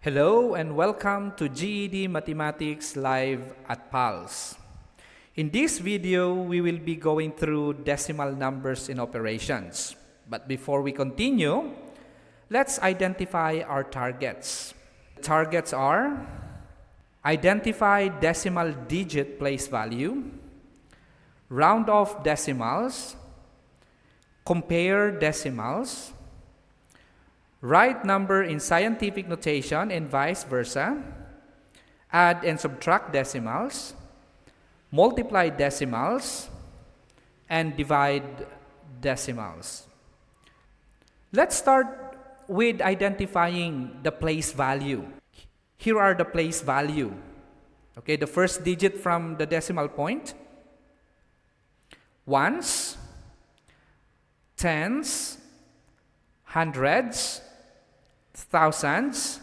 Hello and welcome to GED Mathematics Live at PALS. In this video, we will be going through decimal numbers in operations. But before we continue, let's identify our targets. The targets are: identify decimal digit place value, round off decimals, compare decimals, write number in scientific notation and vice versa, add and subtract decimals, multiply decimals, and divide decimals. Let's start with identifying the place value. Here are the place value. Okay, the first digit from the decimal point: ones, tens, hundreds, thousands,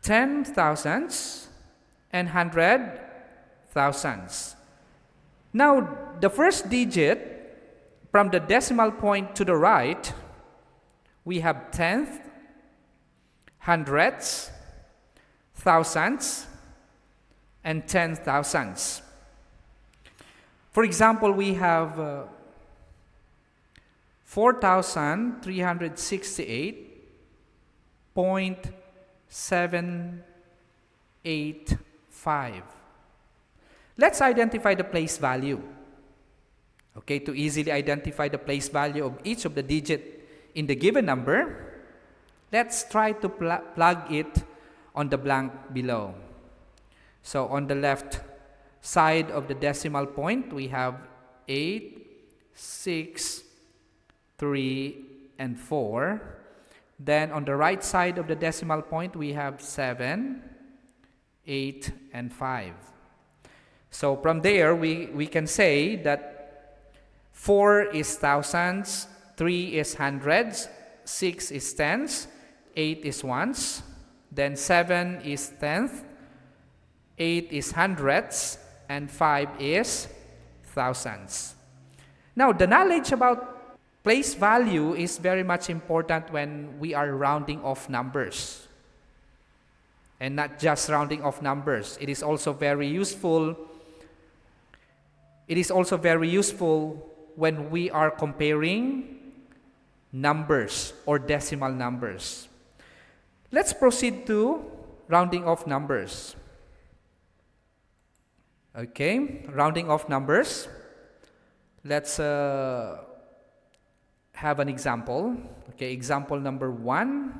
10,000s, and 100,000s. Now, the first digit from the decimal point to the right, we have tenth, hundreds, thousands, and 10,000s. For example, we have 4,368.785. Let's identify the place value. Okay, to easily identify the place value of each of the digit in the given number, let's try to plug it on the blank below. So on the left side of the decimal point, we have 8, 6, 3, and 4. Then on the right side of the decimal point, we have 7, 8, and 5. So from there, we can say that 4 is thousands, 3 is hundreds, 6 is tens, 8 is ones, then 7 is tenth, 8 is hundreds, and 5 is thousands. Now, the knowledge about place value is very much important when we are rounding off numbers. And not just rounding off numbers. It is also very useful. It is also very useful when we are comparing numbers or decimal numbers. Let's proceed to rounding off numbers. Okay, rounding off numbers. Let's have an example. Okay, example number 1.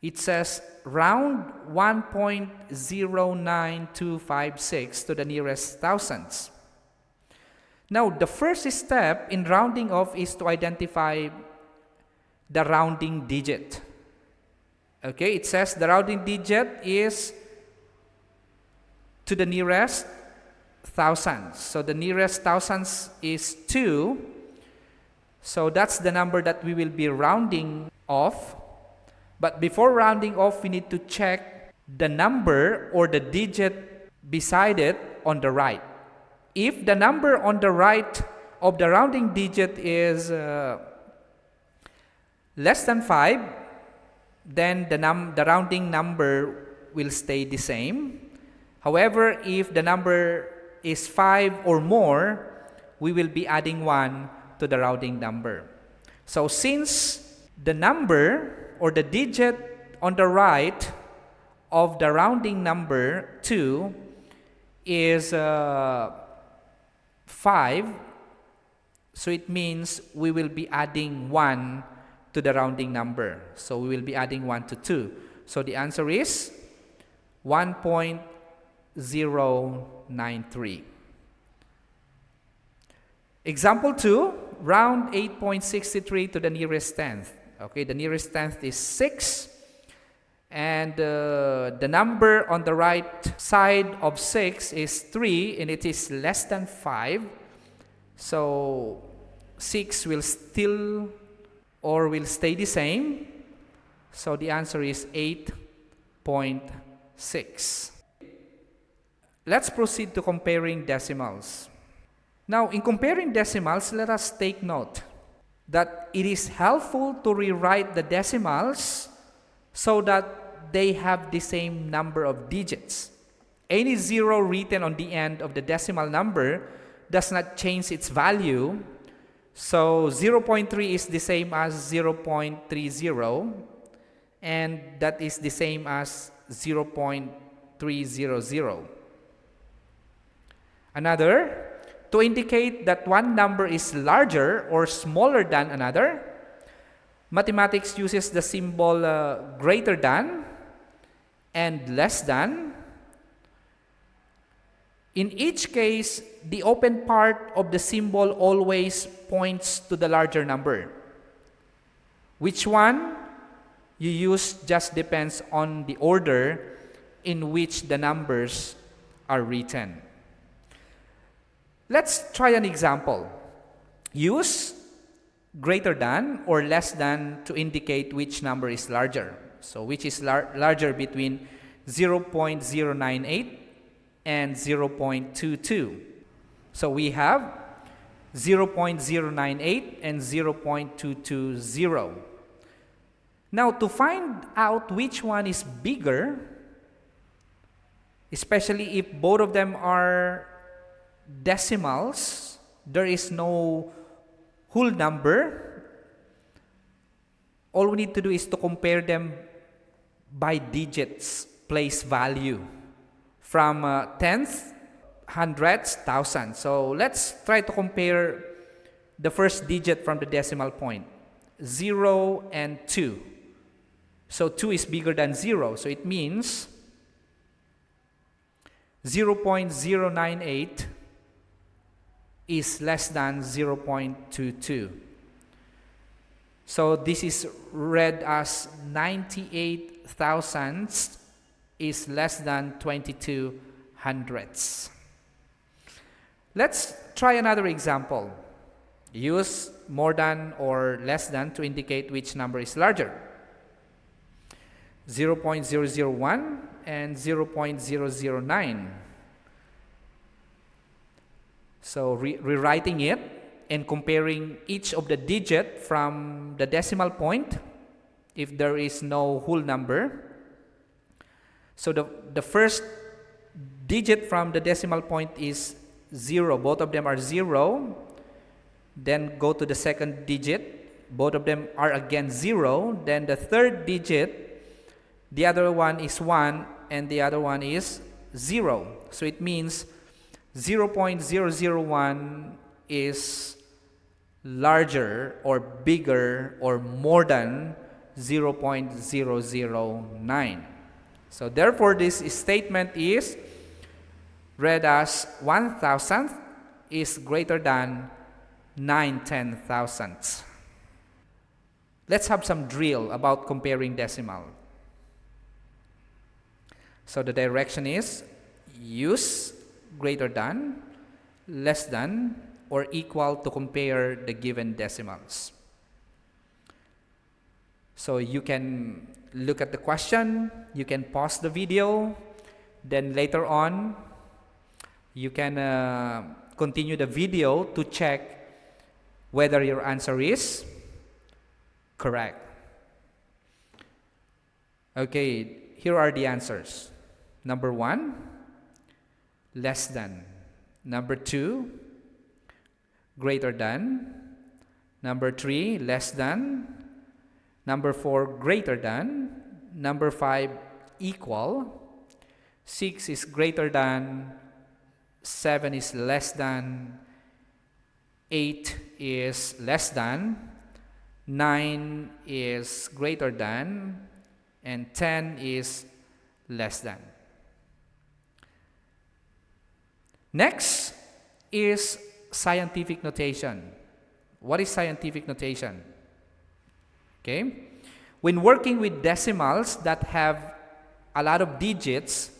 It says round 1.09256 to the nearest thousands. Now, the first step in rounding off is to identify the rounding digit. Okay, it says the rounding digit is to the nearest thousands. So the nearest thousands is 2. So that's the number that we will be rounding off. But before rounding off, we need to check the number or the digit beside it on the right. If the number on the right of the rounding digit is less than 5, then the rounding number will stay the same. However, if the number is 5 or more, we will be adding 1 to the rounding number. So since the number or the digit on the right of the rounding number 2 is 5, so it means we will be adding 1 to the rounding number. So we will be adding 1 to 2. So the answer is 1.093. Example 2, round 8.63 to the nearest tenth. Okay, the nearest tenth is 6. And the number on the right side of 6 is 3, and it is less than 5. So 6 will still or will stay the same. So the answer is 8.6. Let's proceed to comparing decimals. Now, in comparing decimals, let us take note that it is helpful to rewrite the decimals so that they have the same number of digits. Any zero written on the end of the decimal number does not change its value. So 0.3 is the same as 0.30, and that is the same as 0.300. Another, to indicate that one number is larger or smaller than another, mathematics uses the symbol greater than and less than. In each case, the open part of the symbol always points to the larger number. Which one you use just depends on the order in which the numbers are written. Let's try an example. Use greater than or less than to indicate which number is larger. So which is larger between 0.098 and 0.22. So we have 0.098 and 0.220. Now to find out which one is bigger, especially if both of them are decimals, there is no whole number, all we need to do is to compare them by digits place value from tenths, hundreds, thousands. So let's try to compare the first digit from the decimal point, 0 and 2. So 2 is bigger than 0, so it means 0.098 is less than 0.22. So this is read as 98 thousandths is less than 22 hundredths. Let's try another example. Use more than or less than to indicate which number is larger. 0.001 and 0.009. So rewriting it and comparing each of the digit from the decimal point if there is no whole number. So the first digit from the decimal point is 0. Both of them are 0. Then go to the second digit. Both of them are again 0. Then the third digit, the other one is 1 and the other one is 0. So it means 0.001 is larger or bigger or more than 0.009. So therefore this statement is read as 1,000th is greater than 9/10,000ths. Let's have some drill about comparing decimal. So the direction is use greater than, less than, or equal to compare the given decimals. So you can look at the question, you can pause the video, then later on you can continue the video to check whether your answer is correct. Okay, here are the answers. Number 1, less than. Number 2, greater than. Number 3, less than. Number 4, greater than. Number 5, equal. 6 is greater than. 7 is less than. 8 is less than. 9 is greater than. And 10 is less than. Next is scientific notation. What is scientific notation? Okay. When working with decimals that have a lot of digits,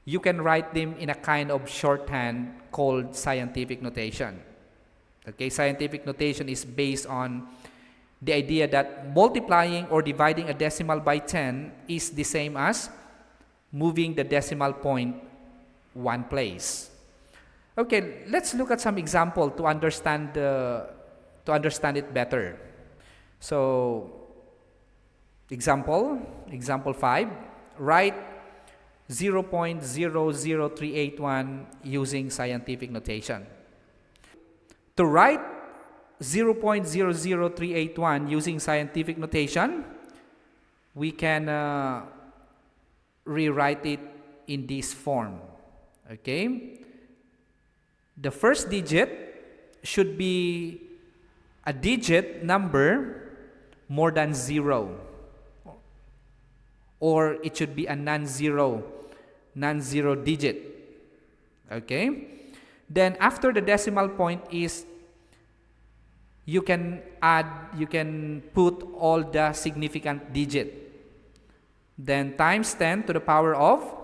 you can write them in a kind of shorthand called scientific notation. Okay, scientific notation is based on the idea that multiplying or dividing a decimal by 10 is the same as moving the decimal point one place. Okay, let's look at some example to understand it better. So Example 5. Write 0.00381 using scientific notation. To write 0.00381 using scientific notation, we can rewrite it in this form. Okay? The first digit should be a digit number more than 0, or it should be a non-zero digit. Okay? Then after the decimal point is, you can put all the significant digit. Then times 10 to the power of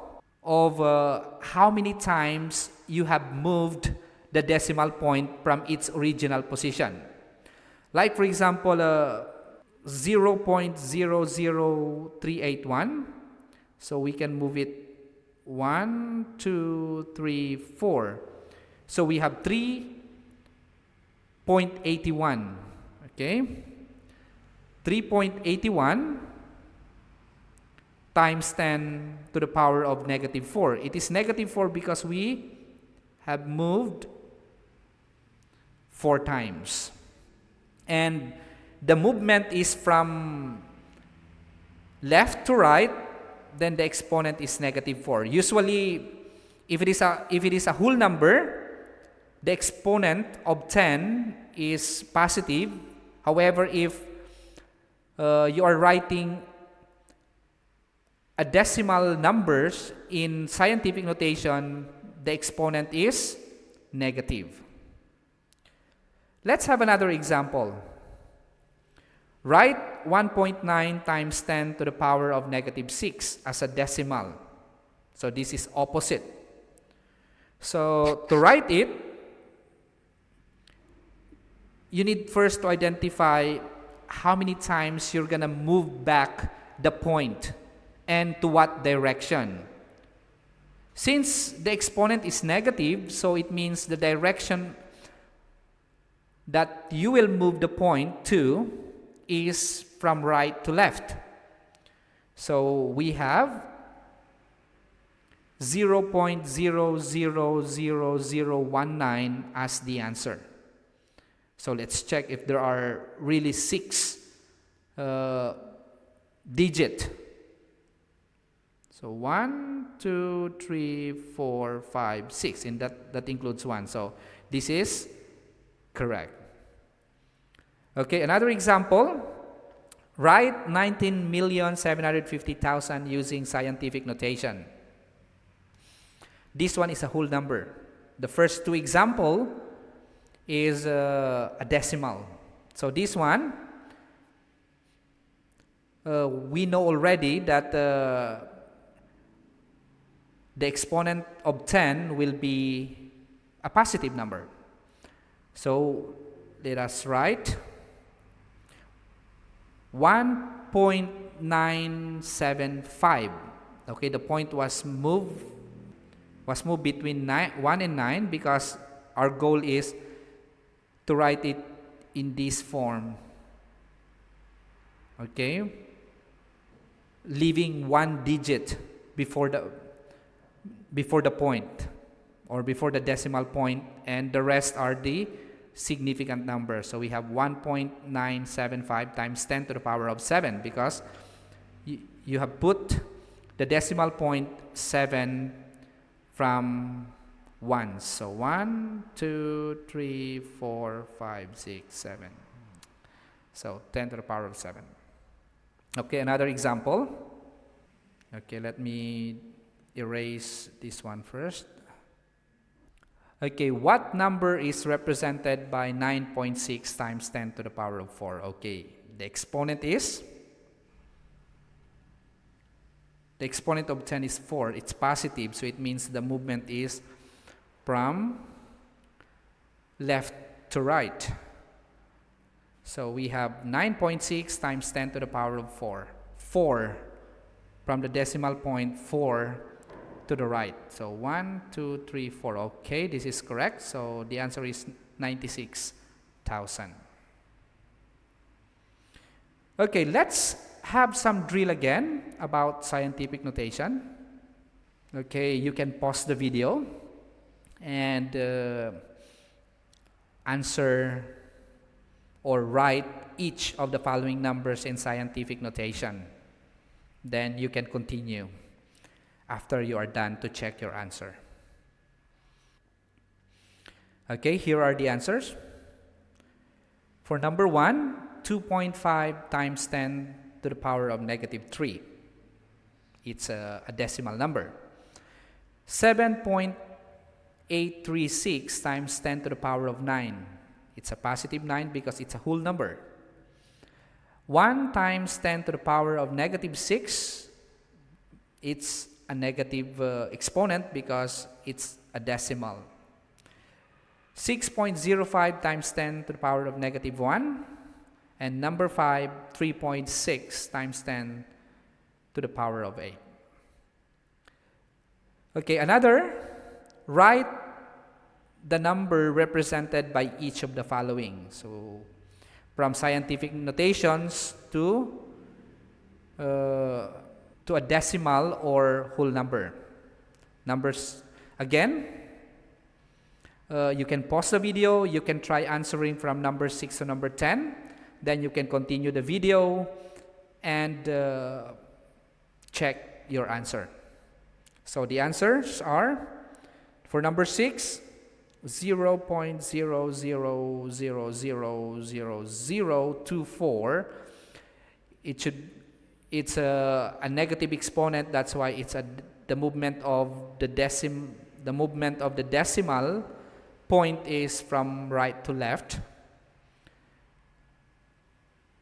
how many times you have moved the decimal point from its original position. Like for example, 0.00381. So we can move it 1, 2, 3, 4. So we have 3.81. Okay? 3.81 times 10 to the power of negative 4. It is negative 4 because we have moved 4 times. And the movement is from left to right, then the exponent is negative 4. Usually, if it is a whole number, the exponent of 10 is positive. However, if you are writing a decimal numbers in scientific notation, the exponent is negative. Let's have another example. Write 1.9 times 10 to the power of negative 6 as a decimal. So this is opposite. So to write it, you need first to identify how many times you're going to move back the point and to what direction. Since the exponent is negative, so it means the direction that you will move the point to is from right to left. So we have 0.000019 as the answer. So let's check if there are really 6 digit. So 1, 2, 3, 4, 5, 6, and that includes 1. So this is correct. Okay, another example. Write 19,750,000 using scientific notation. This one is a whole number. The first 2 example is a decimal. So this one, we know already that the exponent of 10 will be a positive number. So let us write 1.975. Okay, the point was moved between 1 and 9 because our goal is to write it in this form. Okay, leaving 1 digit before the point or before the decimal point, and the rest are the significant numbers. So we have 1.975 times 10 to the power of 7 because you have put the decimal point 7 from 1. So 1, 2, 3, 4, 5, 6, 7. So 10 to the power of 7. Okay, another example. Okay, let me erase this one first. Okay, what number is represented by 9.6 times 10 to the power of 4? Okay, the exponent of 10 is 4. It's positive, so it means the movement is from left to right. So we have 9.6 times 10 to the power of 4. 4 from the decimal point, 4 to the right. So 1, 2, 3, 4. Okay, this is correct. So the answer is 96,000. Okay, let's have some drill again about scientific notation. Okay, you can pause the video and answer or write each of the following numbers in scientific notation. Then you can continue after you are done to check your answer. Okay, here are the answers. For number 1, 2.5 times 10 to the power of negative 3. It's a decimal number. 7.836 times 10 to the power of 9. It's a positive 9 because it's a whole number. 1 times 10 to the power of negative 6. It's a negative exponent because it's a decimal. 6.05 times 10 to the power of negative 1. And number 5, 3.6 times 10 to the power of 8. Okay, another, write the number represented by each of the following. So, from scientific notations to a decimal or whole number. Numbers, again, you can pause the video, you can try answering from number 6 to number 10. Then you can continue the video and check your answer. So the answers are, for number 6, 0.00000024. It's a negative exponent. That's why it's the movement of the decimal point is from right to left.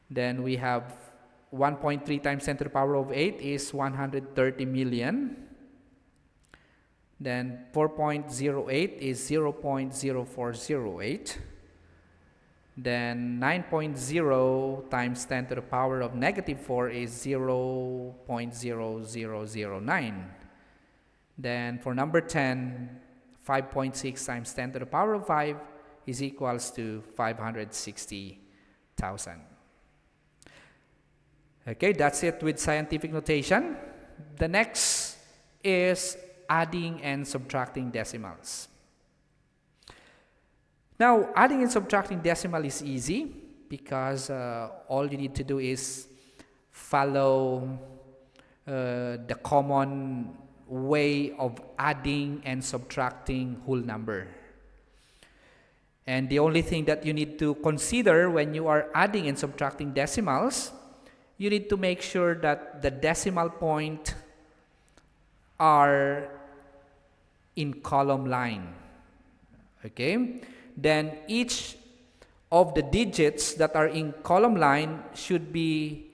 Then we have 1.3 times 10 to the power of 8 is 130 million. Then 4.08 is 0.0408. Then 9.0 times 10 to the power of negative 4 is 0.0009. Then for number 10, 5.6 times 10 to the power of 5 is equals to 560,000. Okay, that's it with scientific notation. The next is adding and subtracting decimals. Now, adding and subtracting decimal is easy because all you need to do is follow the common way of adding and subtracting whole number. And the only thing that you need to consider when you are adding and subtracting decimals, you need to make sure that the decimal point are in column line. Okay? Then each of the digits that are in column line should be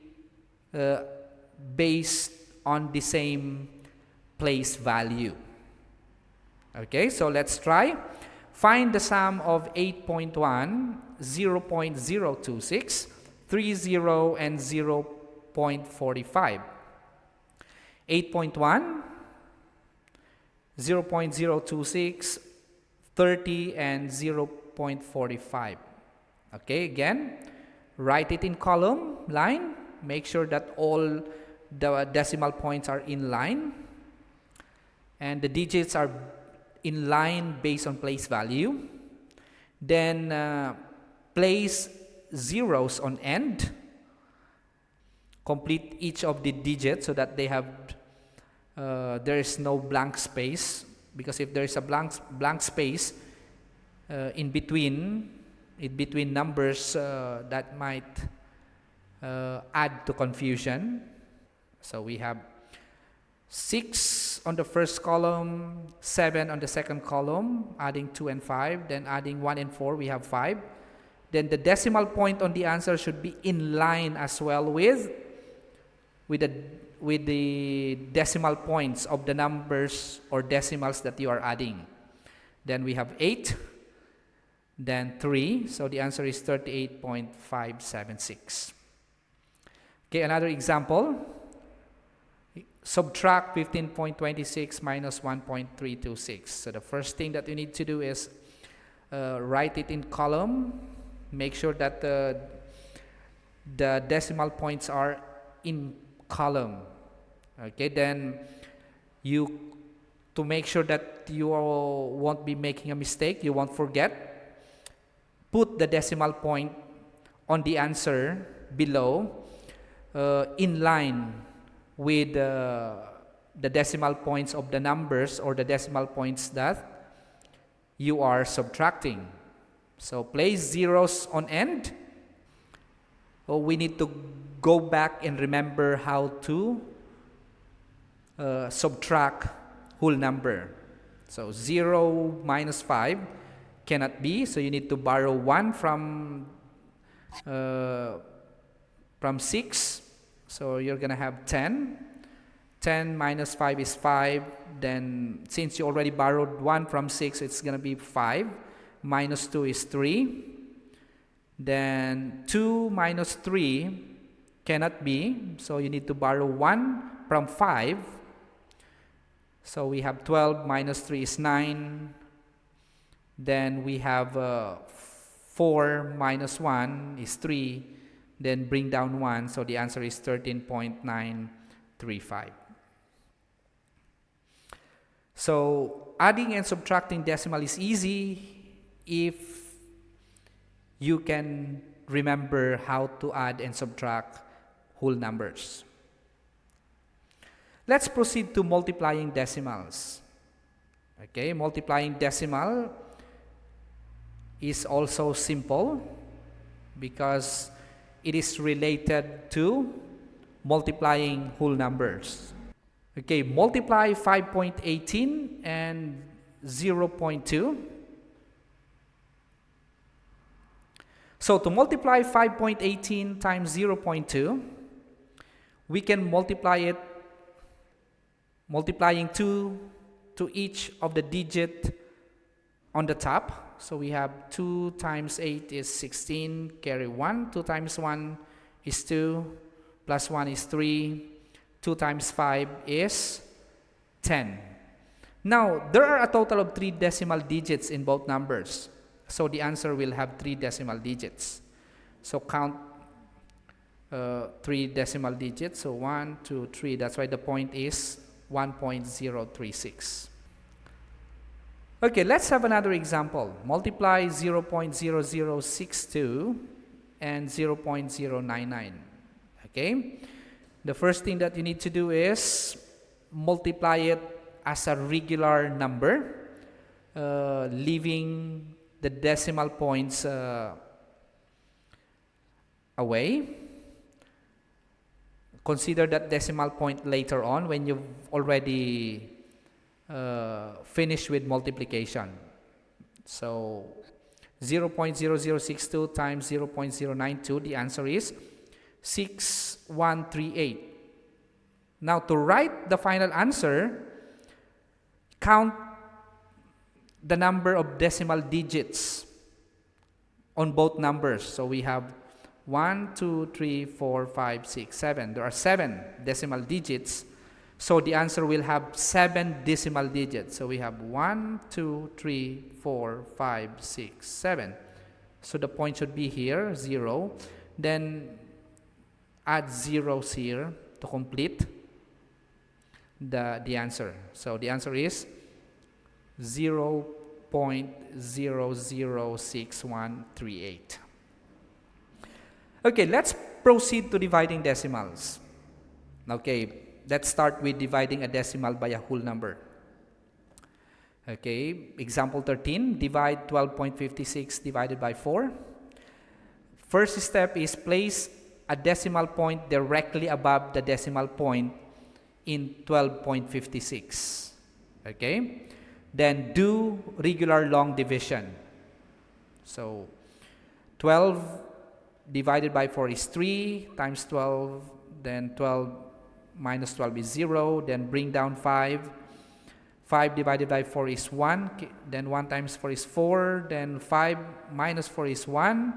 based on the same place value. Okay, so let's try. Find the sum of 8.1, 0.026, 30, and 0.45. 8.1, 0.026, 30, and 0.45. Okay, again, write it in column, line. Make sure that all the decimal points are in line. And the digits are in line based on place value. Then place zeros on end. Complete each of the digits so that they have there is no blank space, because if there is a blank space in between numbers, that might add to confusion. So we have 6 on the first column, 7 on the second column, adding 2 and 5, then adding 1 and 4, we have 5. Then the decimal point on the answer should be in line as well with the decimal points of the numbers or decimals that you are adding. Then we have 8, then 3, so the answer is 38.576. Okay, another example. Subtract 15.26 minus 1.326. So the first thing that you need to do is write it in column. Make sure that the decimal points are in column. Okay, then to make sure that you won't be making a mistake, you won't forget, put the decimal point on the answer below in line with the decimal points of the numbers or the decimal points that you are subtracting. So place zeros on end. We need to go back and remember how to subtract whole number. So 0 minus 5 cannot be, so you need to borrow 1 from 6. So you're going to have 10. 10 minus 5 is 5. Then since you already borrowed 1 from 6, it's going to be 5. Minus 2 is 3. Then 2 minus 3 cannot be, so you need to borrow 1 from 5. So we have 12 minus 3 is 9. Then we have 4 minus 1 is 3. Then bring down 1, so the answer is 13.935. So adding and subtracting decimal is easy if you can remember how to add and subtract whole numbers. Let's proceed to multiplying decimals. Okay, multiplying decimal is also simple because it is related to multiplying whole numbers. Okay, multiply 5.18 and 0.2. So to multiply 5.18 times 0.2, we can multiply it multiplying 2 to each of the digit on the top. So we have 2 times 8 is 16, carry 1. 2 times 1 is 2, plus 1 is 3. 2 times 5 is 10. Now, there are a total of 3 decimal digits in both numbers. So the answer will have 3 decimal digits. So count 3 decimal digits. So 1, 2, 3. That's why the point is 1.036. Okay, let's have another example. Multiply 0.0062 and 0.099. Okay? The first thing that you need to do is multiply it as a regular number, leaving the decimal points away. Consider that decimal point later on when you've already finished with multiplication. So 0.0062 times 0.092, the answer is 6138. Now to write the final answer, count the number of decimal digits on both numbers. So we have 1, 2, 3, 4, 5, 6, 7. There are 7 decimal digits. So the answer will have 7 decimal digits. So we have 1, 2, 3, 4, 5, 6, 7. So the point should be here, 0. Then add zeros here to complete the answer. So the answer is 0.006138. Okay, let's proceed to dividing decimals. Okay, let's start with dividing a decimal by a whole number. Okay, example 13, divide 12.56 divided by 4. First step is place a decimal point directly above the decimal point in 12.56. Okay, then do regular long division. So 12 divided by 4 is 3 times 12, then 12 minus 12 is 0, then bring down 5. 5 divided by 4 is 1, then 1 times 4 is 4, then 5 minus 4 is 1,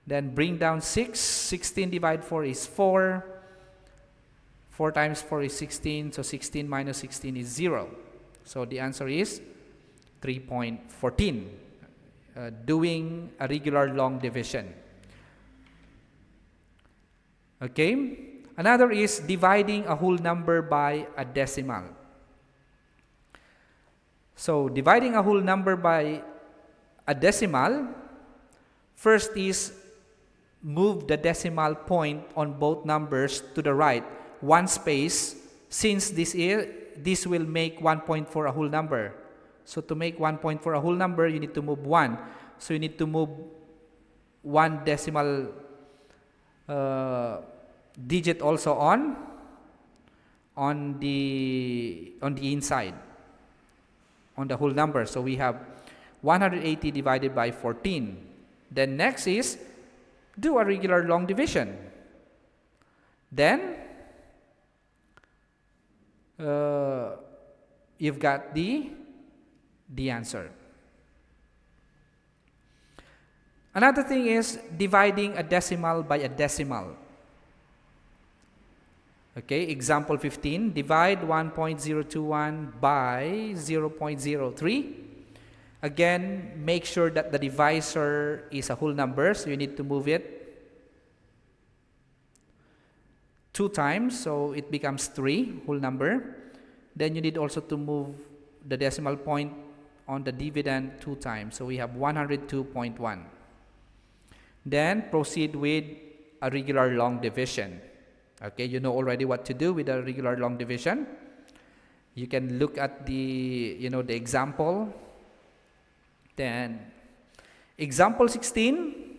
then bring down 6. 16 divided 4 is 4. 4 times 4 is 16, so 16 minus 16 is 0. So the answer is 3.14. Doing a regular long division. Okay? Another is dividing a whole number by a decimal. So, dividing a whole number by a decimal, first is move the decimal point on both numbers to the right, one space, since this will make 1 point for a whole number. So, to make 1 point for a whole number, you need to move 1. So, you need to move one decimal digit also on the inside, on the whole number. So we have 180 divided by 14. Then next is do a regular long division. Then you've got the answer. Another thing is dividing a decimal by a decimal. Okay, example 15, divide 1.021 by 0.03. Again, make sure that the divisor is a whole number, so you need to move it 2 times, so it becomes 3, whole number. Then you need also to move the decimal point on the dividend 2 times, so we have 102.1. Then proceed with a regular long division. Okay, you know already what to do with a regular long division. You can look at the example. Then example 16,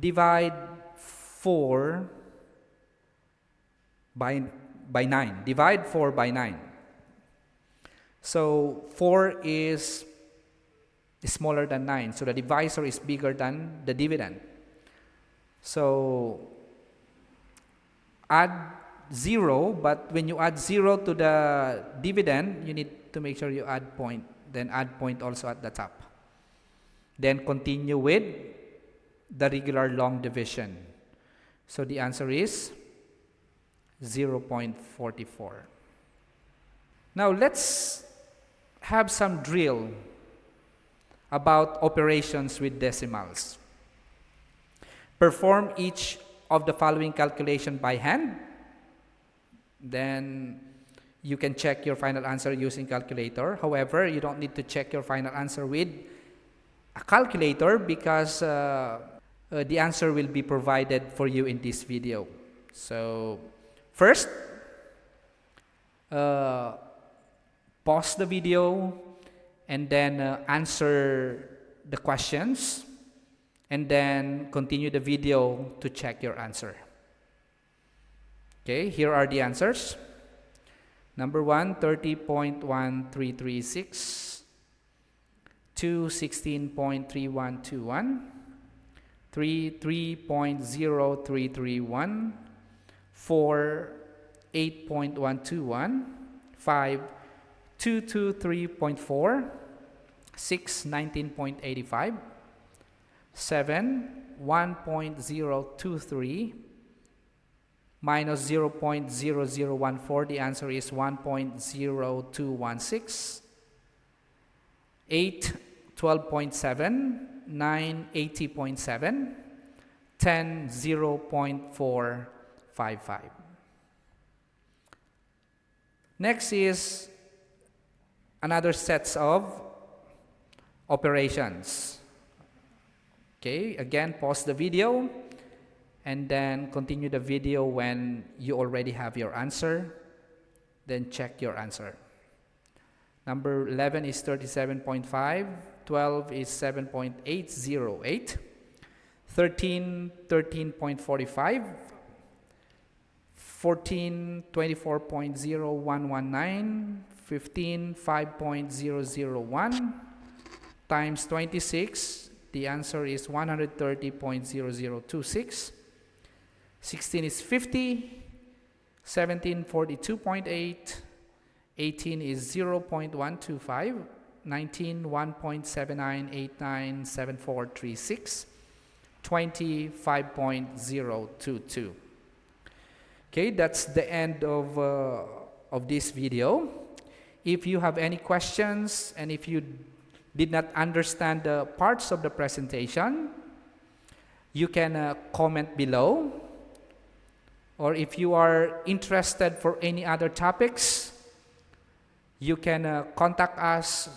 divide 4 by 9. Divide 4 by 9. So 4 is smaller than 9, so the divisor is bigger than the dividend. So add 0, but when you add 0 to the dividend, you need to make sure you add point, then add point also at the top. Then continue with the regular long division. So the answer is 0.44. Now let's have some drill about operations with decimals. Perform each of the following calculation by hand. Then you can check your final answer using calculator. However, you don't need to check your final answer with a calculator because the answer will be provided for you in this video. So first, pause the video and then answer the questions, and then continue the video to check your answer. Okay, here are the answers. Number 1, 30.1336, 2, 16.3121, 3, 3.0331, 4, 8.121, 5, 223.4, 6, 19.85, 7, 1.023, minus 0.0014, the answer is 1.0216, 8, 12.7, 9, 80.7, 10, 0.455. Next is another sets of operations. Okay, again, pause the video and then continue the video when you already have your answer. Then check your answer. Number 11 is 37.5, 12 is 7.808, 13, 13.45, 14, 24.0119, 15, 5.001, times 26, the answer is 130.0026, 16 is 50, 17, 42.8, 18 is 0.125, 19, 1.79897436, 20, 5.022. Okay, that's the end of this video. If you have any questions and if you did not understand the parts of the presentation, you can comment below. Or if you are interested for any other topics, you can contact us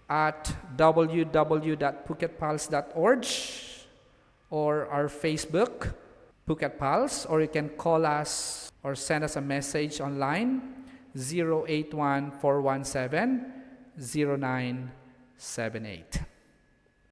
at www.phuketpals.org or our Facebook, Phuket PALS, or you can call us or send us a message online, 081-417-0978.